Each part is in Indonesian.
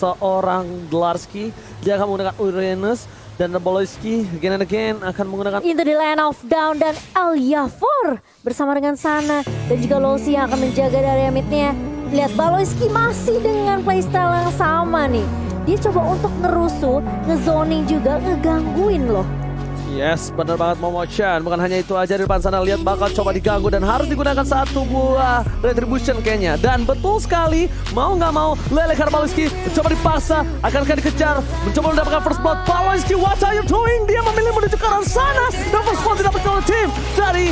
Seorang Dlarsky, dia akan menggunakan Uranus, dan Baloyski again and again akan menggunakan Into the Land of Down dan Elyavor bersama dengan Sana dan juga Losi yang akan menjaga dari midnya. Lihat Baloyski masih dengan playstyle yang sama nih. Dia coba untuk ngerusuh, ngezoning juga, ngegangguin loh. Yes, benar banget Momochan. Bukan hanya itu aja, di depan sana lihat bakal coba diganggu dan harus digunakan satu buah retribution kayaknya. Dan betul sekali, mau nggak mau Lele Baloyski coba dipaksa, akankah dikejar, mencoba mendapatkan first blood. Baloyski, what are you doing? Dia memilih menuju ke arah sana dan first blood didapatkan oleh tim dari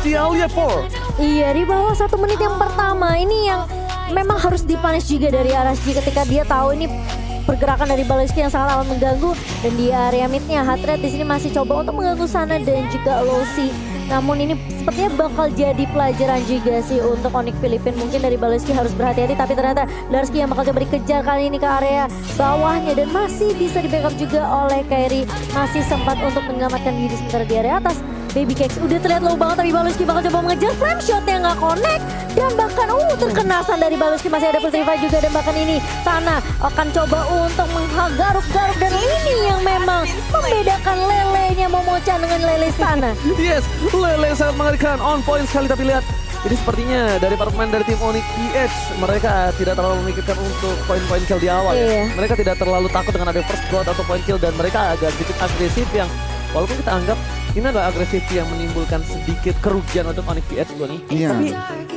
Elyavor. Iya, di bawah 1 menit yang pertama ini yang memang harus dipunish juga dari RSG ketika dia tahu ini pergerakan dari Baloyski yang sangat amat mengganggu. Dan di area midnya Hatred di sini masih coba untuk mengganggu Sana dan juga Losi. Namun ini sepertinya bakal jadi pelajaran juga sih untuk Onyx Filipin. Mungkin dari Baloyski harus berhati-hati, tapi ternyata Dlarsky yang bakal coba dikejar kali ini ke area bawahnya dan masih bisa di backup juga oleh Kairi. Masih sempat untuk menyelamatkan diri sementara di area atas. Baby Cakes udah terlihat low banget, tapi Baloyski bakal coba mengejar flame shot yang nggak connect. Dan bahkan terkenasan dari Baloyski, masih ada full revive juga. Dan bahkan ini Sana akan coba untuk menggaruk-garuk. Dan ini yang memang membedakan Lelenya Momochan dengan Lele Sana. Yes, Lele sangat mengerikan, on point sekali. Tapi lihat, ini sepertinya dari para pemain dari tim Onyx PH, mereka tidak terlalu memikirkan untuk poin-poin kill di awal ya. Mereka tidak terlalu takut dengan ada first blood atau point kill. Dan mereka agak sedikit agresif yang walaupun kita anggap ini adalah agresif yang menimbulkan sedikit kerugian untuk Onyx PH nih. Iya. Tapi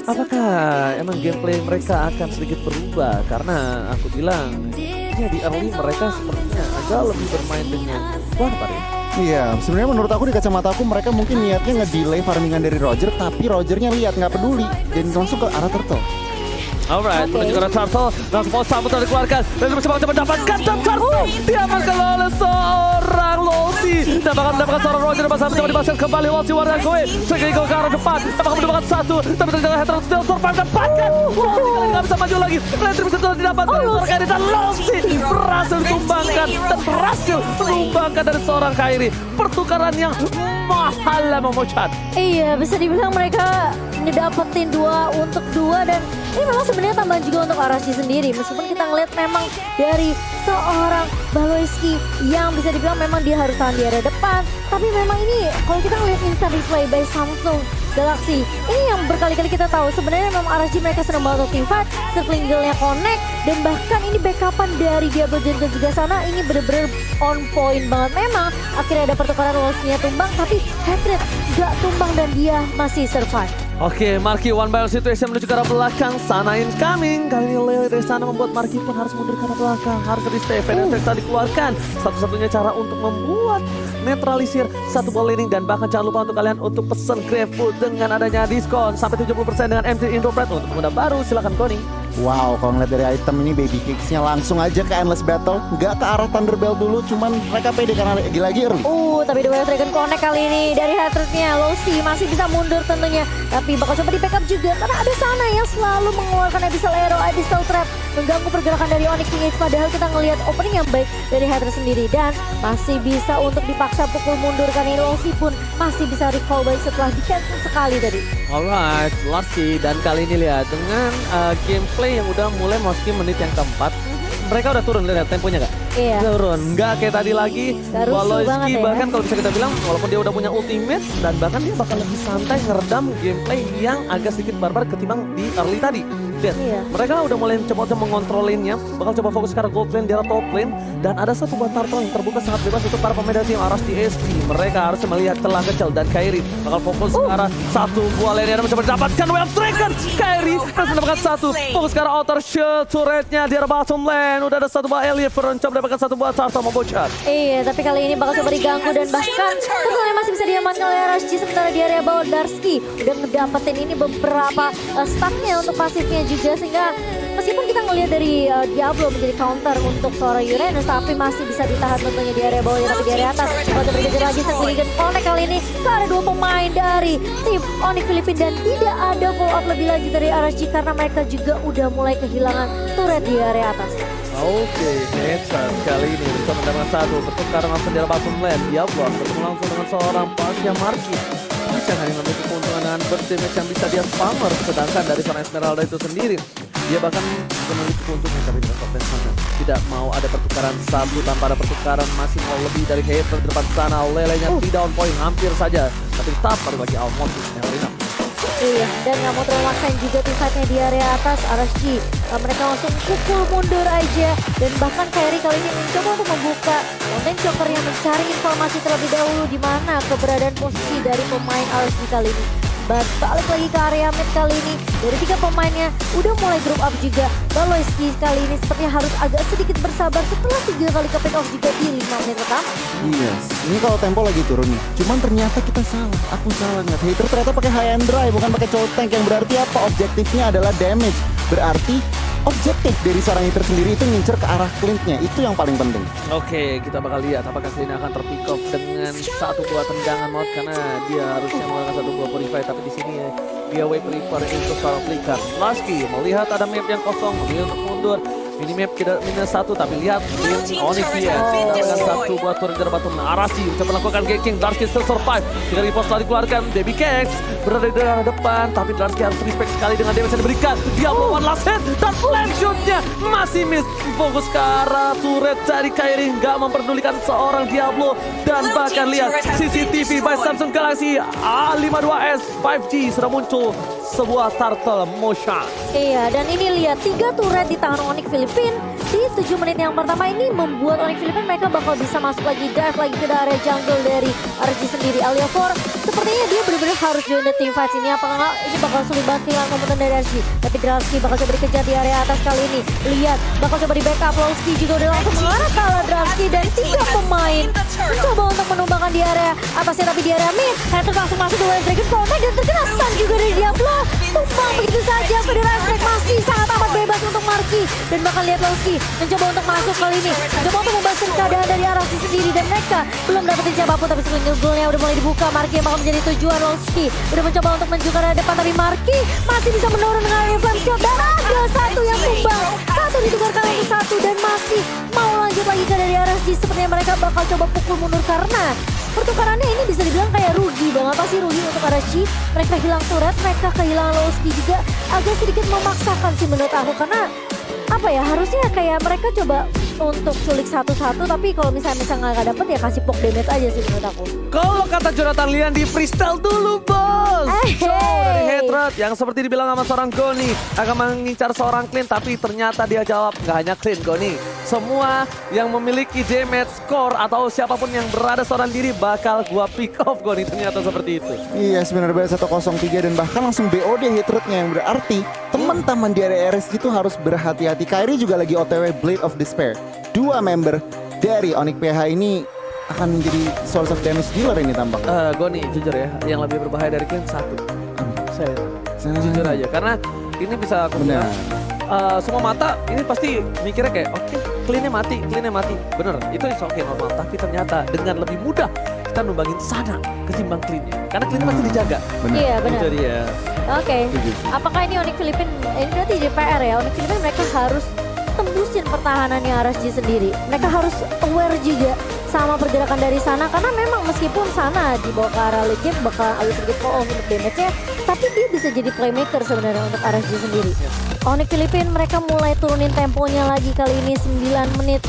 apakah emang gameplay mereka akan sedikit berubah? Karena aku bilang ya di early mereka sepertinya agak lebih bermain dengan barbar ya. Iya, sebenarnya menurut aku di kacamata aku mereka mungkin niatnya nge-delay farmingan dari Roger, tapi Rogernya lihat nggak peduli dan langsung ke arah turtle. Alright, menuju ke arah turtle, langsung mau sambut dan dikeluarkan dan mencoba mendapatkan turtle. Diamankan oleh seorang Losi dan bahkan mendapatkan seorang Roger dan mencoba dibaskan kembali Losi warna gue. Segini ke arah depan, apakah mendapatkan satu, tapi ternyata Heteron still survive dapatkan. Losi kali nggak bisa maju lagi. Retribution telah didapatkan dari seorang Kairi dan Losi berhasil ditumbangkan dan berhasil menumbangkan dari seorang Kairi. Pertukaran yang mahal lah Momochan. Iya, bisa dibilang mereka ngedapetin 2 untuk 2 dan ini memang sebenarnya tambahan juga untuk RSG sendiri. Meskipun kita ngeliat memang dari seorang Baloyski yang bisa dibilang memang dia harus tahan di area depan. Tapi memang ini kalau kita ngeliat instant replay by Samsung Galaxy, ini yang berkali-kali kita tahu sebenarnya memang RSG mereka sedang banget teamfight, circling eagle-nya connect, dan bahkan ini backupan dari Diablo Jen dan juga Sana ini bener-bener on point banget. Memang akhirnya ada pertukaran Wolves-nya tumbang, tapi Hatred gak tumbang dan dia masih survive. Oke, Marky one by one situation menuju ke arah belakang. Sana incoming. Kali ini Lele dari sana membuat Marky pun harus mundur ke arah belakang. Harus di stay. Efek dikeluarkan. Satu-satunya cara untuk membuat netralisir satu ball laning. Dan bahkan jangan lupa untuk kalian untuk pesen Grab Food dengan adanya diskon sampai 70% dengan MC Indopret. Untuk pengguna baru silakan Koni. Wow, kalau ngeliat dari item ini Baby Cakes-nya langsung aja ke Endless Battle. Nggak ke arah Thunderbell dulu, cuman mereka pede karena lagi-lagi early. Tapi The Wild Dragon connect kali ini dari Hatred-nya. Losi masih bisa mundur tentunya, tapi bakal coba di backup juga karena ada Sana yang selalu mengeluarkan Abyssal Arrow, Abyssal Trap, mengganggu pergerakan dari Onyx PH. Padahal kita ngelihat opening yang baik dari Hatred sendiri dan masih bisa untuk dipaksa pukul mundur kan ini. Losi pun masih bisa recall balik setelah di cancel sekali tadi. Alright, Dlarsky dan kali ini lihat dengan gameplay yang udah mulai masukin menit yang keempat. Mereka udah turun, lihat temponya gak? Iya. Turun, nggak kayak tadi lagi. Baloyski bahkan kalau bisa kita bilang walaupun dia udah punya ultimate dan bahkan dia bakal lebih santai ngeredam gameplay yang agak sedikit barbar ketimbang di early tadi. Lihat, mereka udah mulai coba mengontrolinnya, bakal coba fokus ke arah gold lane, di arah top lane, dan ada satu buah turtle yang terbuka sangat bebas untuk para pemain dari tim RSG. Mereka harus melihat celah kecil dan Kairi bakal fokus ke arah satu buah lane yang mencoba mendapatkan Wave Dragon. Kairi harus mendapatkan satu, fokus ke arah outer shield turretnya di arah bottom lane. Udah ada satu buah Elyavor coba mendapatkan satu buah turtle Momochan. Iya, tapi kali ini bakal coba diganggu dan bahkan turtle masih bisa diamankan oleh RSG sementara di area bawah Dlarsky udah ngedapetin ini beberapa stucknya untuk pasifnya juga, sehingga meskipun kita ngelihat dari Diablo menjadi counter untuk seorang Uranus, tapi masih bisa ditahan tentunya di area bawah, tapi di area atas bakal bergeser lagi Circling connect kali ini ke ada 2 pemain dari tim Onyx Filipin dan tidak ada follow up lebih lanjut dari RSG karena mereka juga udah mulai kehilangan turret di area atas. Oke, Nathan kali ini bisa mendapatkan satu pertukaran langsung di bottom lane. Diablo bertemu langsung dengan seorang Pasha Marky. Pasha hanya memiliki keuntungan dengan burst damage yang bisa dia spammer. Sedangkan dari seorang Esmeralda itu sendiri, dia bahkan memiliki keuntungan tapi dengan top lane sana. Tidak mau ada pertukaran satu tanpa ada pertukaran, masih mau lebih dari Hater di depan sana. Lelenya tidak on point, hampir saja. Tapi tetap baru bagi Almonte yang Rina. Iya, dan nggak mau terlalu maksain juga tim fight-nya di area atas RSG. Mereka langsung pukul mundur aja. Dan bahkan Kairi kali ini mencoba untuk membuka konten Joker yang mencari informasi terlebih dahulu di mana keberadaan posisi dari pemain RSG kali ini. Balik lagi ke area mid kali ini. Dari 3 pemainnya udah mulai group up juga. Baloiski kali ini sepertinya harus agak sedikit bersabar setelah 3 kali ke pick off juga di 5 menit pertama. Yes, ini kalau tempo lagi turun nih. Cuman ternyata kita salah, aku salah nggak. Hater ternyata pakai high and dry, bukan pakai cold tank. Yang berarti apa? Objektifnya adalah damage. Berarti objektif dari seorang Hater sendiri itu ngincer ke arah Clint-nya. Itu yang paling penting. Oke, kita bakal lihat apakah Clint akan terpick off dengan satu buah tendangan mod karena dia harusnya menggunakan satu buah purify, tapi di sini dia wave reaper into seorang flicker. Lasky melihat ada map yang kosong, memilih untuk mundur. Minimap tidak -1 tapi lihat tim Onyx dia mendapatkan satu buah turret dari batu Arasi mencoba melakukan ganking. Darky still survive. Jika repost telah dikeluarkan, Baby Kex berada di daerah depan tapi Darky harus respect sekali dengan damage yang diberikan. Diablo one last hit dan flank shotnya masih miss. Fokus ke arah turret dari Kairi, nggak memperdulikan seorang Diablo. Dan bahkan lihat CCTV by Samsung Galaxy A52s 5G sudah muncul sebuah turtle motion. Iya, dan ini lihat 3 turret di tangan Onyx Filipin di 7 menit yang pertama ini membuat Onyx Filipin mereka bakal bisa masuk lagi, dive lagi ke area jungle dari RG sendiri. Alia 4 sepertinya dia benar-benar harus join the team fight ini. Apakah nggak ini bakal sulit banget kehilangan komentar dari RG. Tapi Dralski bakal coba dikejar di area atas kali ini. Lihat, bakal coba di backup. Lowski juga udah langsung mengarah ke arah Dralski dan 3 pemain mencoba untuk menumbangkan di area atasnya, tapi di area mid Hatter langsung masuk ke Dragon Contact dan terkena stun juga dari Diablo. Tumbang begitu saja. Federal Strike masih sangat amat bebas untuk Marky. Dan bahkan lihat Lowski mencoba untuk masuk kali ini, mencoba untuk membahaskan keadaan dari arah sendiri, dan mereka belum dapetin siapapun. Tapi screen goalnya udah mulai dibuka. Marky yang bakal menjadi tujuan. Lowski udah mencoba untuk menuju ke arah depan, tapi Marky masih bisa menurun dengan area flame shot. Dan ada satu yang tumbang, satu ditukarkan untuk satu, dan masih mau lanjut lagi ke dari RSG. Sepertinya mereka bakal coba pukul mundur karena pertukarannya ini bisa dibilang kayak rugi banget. Pasti rugi untuk RSG. Mereka hilang turret, mereka kehilangan Lowski juga. Agak sedikit memaksakan sih menurut aku, karena apa ya, harusnya kayak mereka coba untuk culik satu-satu, tapi kalau misalnya nggak dapet ya kasih poke damage aja sih menurut aku. Kalau kata Jonathan Lian di freestyle dulu bos. So dari Hatred yang seperti dibilang sama seorang Goni akan mengincar seorang Clint, tapi ternyata dia jawab nggak hanya Clint Goni. Semua yang memiliki damage score atau siapapun yang berada seorang diri bakal gua pick off Goni, ternyata seperti itu. Iya, sebenarnya 103 dan bahkan langsung BOD Hatrednya, yang berarti teman-teman di area RSG itu harus berhati-hati. Kairi juga lagi OTW Blade of Despair. 2 member dari Onyx PH ini akan menjadi source of damage dealer ini tampaknya. Goni jujur ya, yang lebih berbahaya dari Clint satu. Saya jujur aja, karena ini bisa aku bilang, semua mata ini pasti mikirnya kayak oke, Clint-nya mati. Bener, itu oke normal. Tapi ternyata dengan lebih mudah kita numbangin sana ketimbang Clint-nya. Karena Clint-nya masih dijaga. Iya benar. Itu dia. Oke, apakah ini Onyx Filipin, ini berarti jadi PR ya. Onyx Filipin mereka harus tembusin pertahanannya RSG sendiri. Mereka harus aware juga sama pergerakan dari sana, karena memang meskipun sana dibawa ke arah legend bakal agak sedikit untuk damage-nya, tapi dia bisa jadi playmaker sebenarnya untuk RSG sendiri. Onyx Filipin mereka mulai turunin temponya lagi kali ini. 9 menit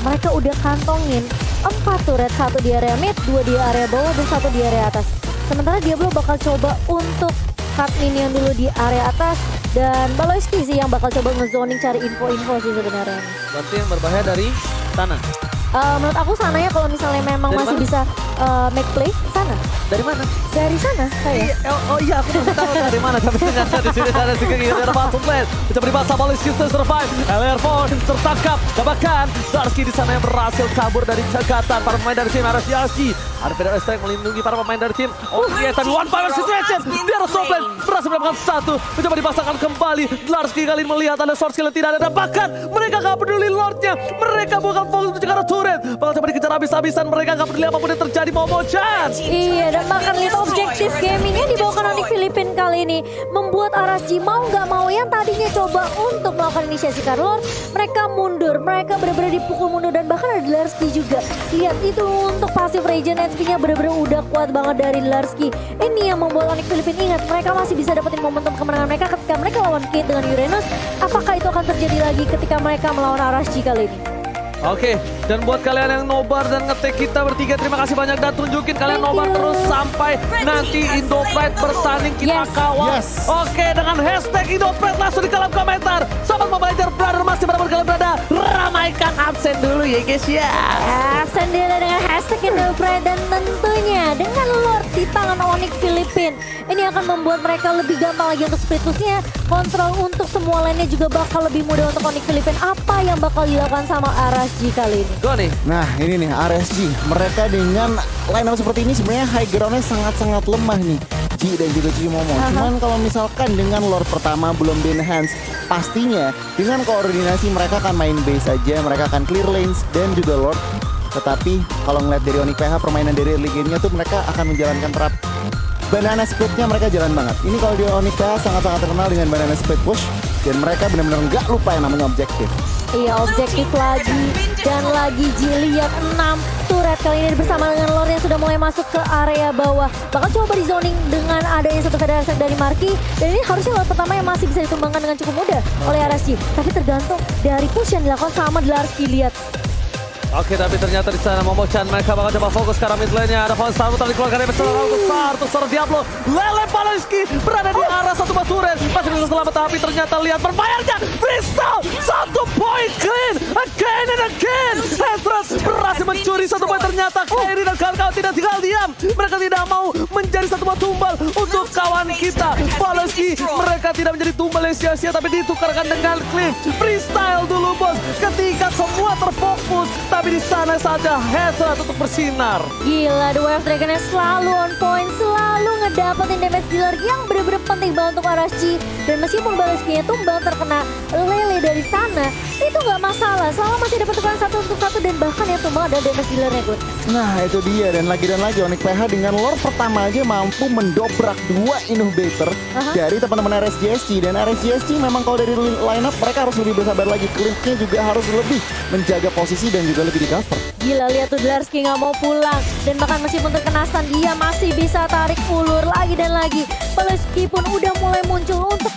mereka udah kantongin 4 turret, 1 di area mid, 2 di area bawah, dan 1 di area atas. Sementara Diablo bakal coba untuk cut minion dulu di area atas, dan Baloiski sih yang bakal coba ngezoning cari info-info sih sebenarnya. Berarti yang berbahaya dari sana. Menurut aku sananya kalau misalnya memang Dari masih mana? bisa make play sana. Dari mana? Dari sana saya. Oh iya, aku belum tahu dari mana. Tapi ternyata di sini ada si kiri dari Battle Blade. Bisa dibahas sama Lowski survive. LR4 tertangkap. Bahkan Darky di sana yang berhasil kabur dari cegatan para pemain dari tim RSG. Ada Federal Strike melindungi para pemain dari tim. Oh iya, tapi one power situation. Dia harus Soblade berhasil mendapatkan satu. Mencoba dipasangkan kembali. Darky kali ini melihat ada short skill yang tidak ada. Bahkan mereka gak peduli Lordnya. Mereka bukan fokus untuk arah turret. Bakal coba dikejar habis-habisan. Mereka gak peduli apapun yang terjadi. Mau chance. Iya, dan bahkan lihat objektif gamingnya dibawa ke Onyx Filipin kali kali ini membuat RSG mau nggak mau yang tadinya coba untuk melakukan inisiasi Karlor, mereka mundur, mereka benar-benar dipukul mundur dan bahkan ada Larski juga. Lihat itu untuk pasif regen HP-nya benar-benar udah kuat banget dari Larski. Ini yang membuat Onyx Philippines ingat mereka masih bisa dapetin momentum kemenangan mereka ketika mereka lawan Kate dengan Uranus. Apakah itu akan terjadi lagi ketika mereka melawan RSG kali ini? Oke, dan buat kalian yang nobar dan ngetek kita bertiga, terima kasih banyak dan tunjukin kalian nobar terus sampai nanti Indopride bertanding kita kawal. Oke, dengan hashtag Indopride langsung di kolom komentar. Sobat Mobile Legends Brother masih kalian berada, ramaikan absen dulu ya guys ya. Absen dulu dengan hashtag Indopride dan tentunya dengan Lord di tangan Onyx Philippines. Ini akan membuat mereka lebih gampang lagi untuk split push-nya. Kontrol untuk semua lainnya juga bakal lebih mudah untuk Onyx Philippines. Apa yang bakal dilakukan sama RSG kali ini? Go nih. Nah ini nih RSG, mereka dengan line up seperti ini sebenarnya high ground-nya sangat-sangat lemah nih. Ji dan juga Momo. Cuman kalau misalkan dengan Lord pertama belum di-enhance, pastinya dengan koordinasi mereka akan main base aja, mereka akan clear lanes dan juga Lord. Tetapi kalau ngeliat dari Onyx PH permainan dari early game-nya tuh mereka akan menjalankan terap banana split-nya mereka jalan banget. Ini kalau di Onyx PH sangat-sangat terkenal dengan banana split push dan mereka benar-benar nggak lupa yang namanya objektif. Iya, objektif lagi dan lagi lihat 6 turret kali ini bersama dengan Lord yang sudah mulai masuk ke area bawah. Bahkan coba di zoning dengan adanya satu federasi dari Marky. Dan ini harusnya Lord pertama yang masih bisa ditumbangkan dengan cukup mudah oleh RSG. Tapi tergantung dari push yang dilakukan sama Larski. Lihat. Oke, tapi ternyata di sana Momo-chan mereka bakal coba fokus ke arah mid lane-nya. Ada Fonstar mutar dikeluarkan dari besar besar untuk seorang Diablo. Lele Paleski berada di arah satu baturen. Masih bisa selamat tapi ternyata lihat berbayarnya. Bristol 1 poin clean again and again. Hendras berhasil mencuri 1 poin ternyata. Kairi dan kawan-kawan tidak tinggal diam. Mereka tidak mau menjadi satu buah tumbal untuk kawan kita. Paleski mereka tidak menjadi tumbal yang sia-sia tapi ditukarkan dengan Cliff. Freestyle dulu bos. Ketika semua terfokus. Tapi di sana saja Headshot untuk bersinar. Gila, The Way of Dragon selalu on point, selalu ngedapetin damage dealer yang bener-bener penting banget untuk RSG. Dan meskipun Baleskinya tumbang terkena lele dari sana, itu nggak masalah. Selama masih dapat tukaran 1 untuk 1 dan bahkan yang tumbang ada damage dealernya Gun. Nah itu dia dan lagi Onyx PH dengan Lord pertama aja mampu mendobrak 2 inhibitor dari teman-teman RSGSG. Dan RSGSG memang kalau dari line up mereka harus lebih bersabar lagi. Cliff-nya juga harus lebih menjaga posisi dan juga lebih di cover. Gila, lihat tuh Larski nggak mau pulang. Dan bahkan meskipun terkena stun, dia masih bisa tarik ulur lagi dan lagi. Paleski pun udah mulai muncul untuk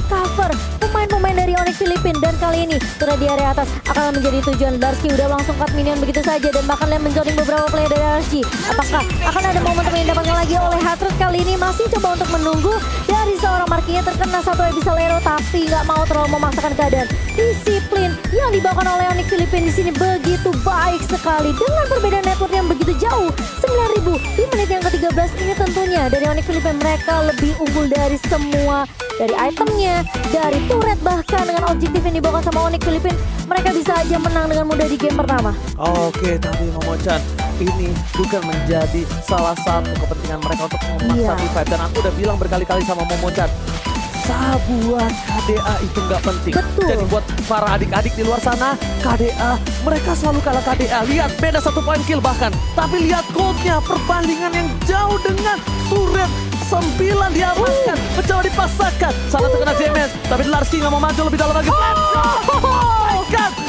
cover pemain-pemain dari Onyx Philippines. Dan kali ini turret di area atas akan menjadi tujuan. Larski udah langsung cut minion begitu saja. Dan bahkan dia menjoring beberapa player dari RSG. Apakah akan ada momentum yang didapatkan lagi oleh Hatred kali ini? Masih coba untuk menunggu dari seorang Markinya terkena satu Abyssal Arrow. Tapi nggak mau terlalu memaksakan keadaan. Disiplin yang dibawakan oleh Onyx Philippines di sini begitu baik sekali dengan perbedaan network yang begitu jauh 9.000 di menit yang ke-13. Ini tentunya dari Onyx Philippines mereka lebih unggul dari semua, dari itemnya, dari turret, bahkan dengan objektif yang dibawakan sama Onyx Philippines mereka bisa aja menang dengan mudah di game pertama. Oke, tapi Momo-chan ini bukan menjadi salah satu kepentingan mereka untuk memaksa revive. Dan aku udah bilang berkali-kali sama Momo-chan, buat KDA itu nggak penting. Betul. Jadi buat para adik-adik di luar sana, KDA mereka selalu kalah KDA. Lihat beda 1 poin kill bahkan. Tapi lihat goldnya, perbandingan yang jauh dengan turret 9 diamankan, mencoba dipaksakan. Sana terkena damage, tapi Larski nggak mau maju lebih dalam lagi.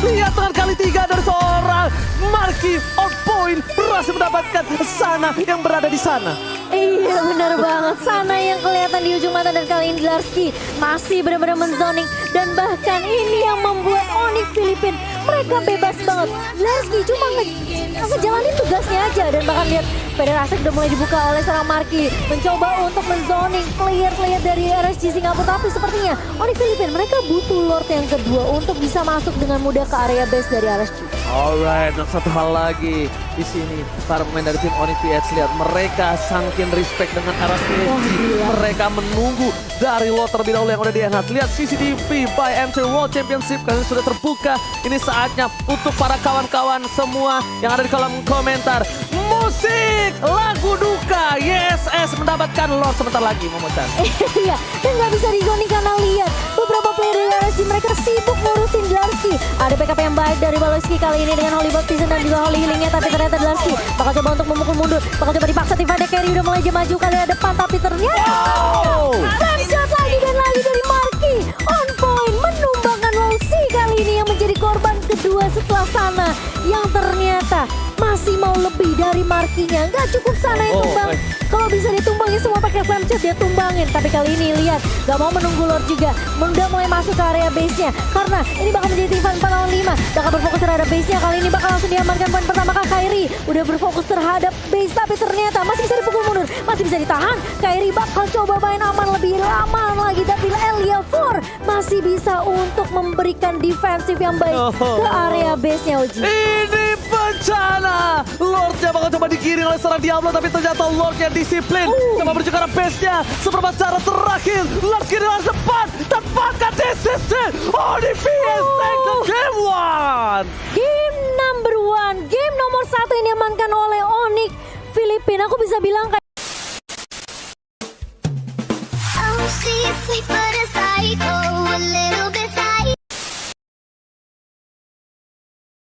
Lihat dengan kali 3 dari seorang Marky on point berhasil mendapatkan sana yang berada di sana. Iya benar banget, sana yang kelihatan di ujung mata dan kali ini Larski masih benar-benar menzoning. Dan bahkan ini yang membuat Onyx Philippines mereka bebas banget. Larski cuma ngejalanin tugasnya aja. Dan bahkan lihat federasi udah mulai dibuka oleh seorang Marky, mencoba untuk menzoning player-player dari RSG Singapura. Tapi sepertinya Onyx Philippines mereka butuh Lord yang kedua untuk bisa masuk dengan mudah ke area base dari RSG. Alright, dan satu hal lagi di sini para pemain dari tim Onyx PH, lihat mereka sangkin respect dengan RSG. Mereka menunggu dari Lord terlebih dahulu yang udah di-enhance. Lihat CCTV by MC World Championship kalian sudah terbuka. Ini saatnya untuk para kawan-kawan semua yang ada di kolom komentar. Musik lagu duka YSS mendapatkan Lord sebentar lagi Momo-chan. Iya, dan nggak bisa dizoning karena lihat beberapa player dari RSG mereka sibuk ngurusin Larski. Ada backup yang baik dari Baleski kali ini dengan Holy Baptism dan juga Holy Healingnya. Tapi ternyata Larski bakal coba untuk memukul mundur, bakal coba dipaksa. Tifa Carry udah mulai maju ke area depan tapi ternyata dari Markinya. Nggak cukup sana yang tumbang. Kalau bisa ditumbangin semua pakai flame chest dia tumbangin. Tapi kali ini lihat gak mau menunggu Lord juga. Udah mulai masuk ke area base-nya. Karena ini bakal menjadi event 4 lawan 5. Bakal berfokus terhadap base-nya. Kali ini bakal langsung diamankan poin pertama Kak Kairi. Udah berfokus terhadap base tapi ternyata masih bisa dipukul mundur. Masih bisa ditahan. Kairi bakal coba main aman lebih lama lagi. Tapi Elia 4 masih bisa untuk memberikan defensif yang baik ke area base-nya Oji. Ini bencana. Lordnya bakal coba digiring oleh seorang Diablo, tapi ternyata Lordnya disiplin. Coba menuju ke arah base-nya. Seperempat cara terakhir. Lord kiri lawan depan. Tepakan desisnya. OnixPS take the game one. Game number 1. Game nomor 1 yang diamankan oleh Onyx Filipina. Aku bisa bilang kayak